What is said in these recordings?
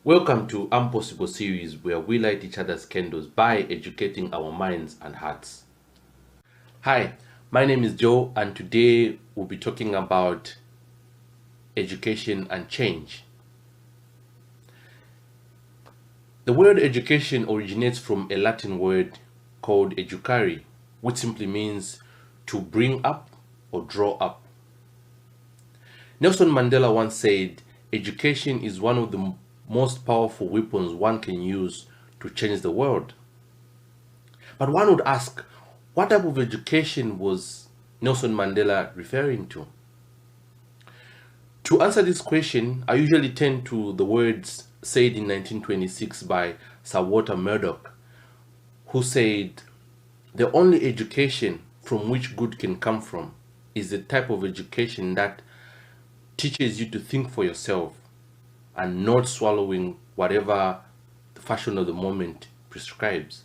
Welcome to Impossible series where we light each other's candles by educating our minds and hearts. Hi, my name is Joe and today we'll be talking about education and change. The word education originates from a Latin word called educare, which simply means to bring up or draw up. Nelson Mandela once said, education is one of the most powerful weapons one can use to change the world. But one would ask, what type of education was Nelson Mandela referring to? To answer this question, I usually turn to the words said in 1926 by Sir Walter Murdoch, who said, the only education from which good can come from is the type of education that teaches you to think for yourself and not swallowing whatever the fashion of the moment prescribes.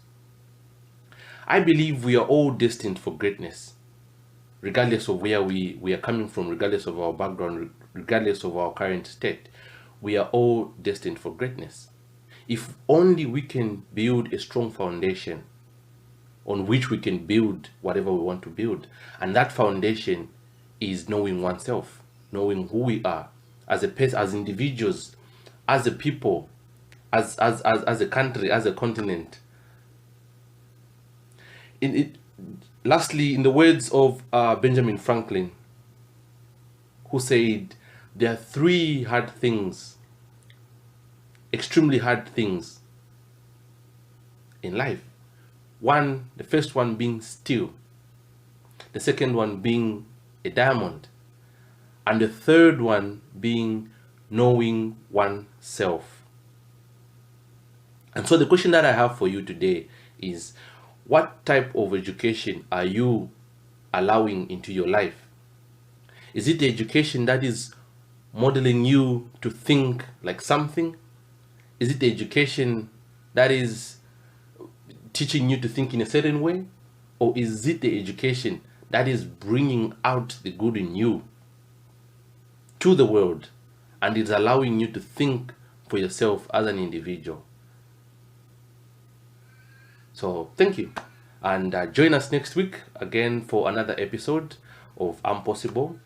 I believe we are all destined for greatness, regardless of where we are coming from, regardless of our background, regardless of our current state. We are all destined for greatness. If only we can build a strong foundation on which we can build whatever we want to build. And that foundation is knowing oneself, knowing who we are as a person, as individuals, as a people, as a country, as a continent. Lastly, in the words of Benjamin Franklin, who said, there are three hard things, extremely hard things in life. The first one being steel, the second one being a diamond, and the third one being knowing oneself. And so the question that I have for you today is, what type of education are you allowing into your life? Is it the education that is modeling you to think like something? Is it the education that is teaching you to think in a certain way? Or is it the education that is bringing out the good in you to the world and is allowing you to think for yourself as an individual? So thank you, and join us next week again for another episode of Impossible.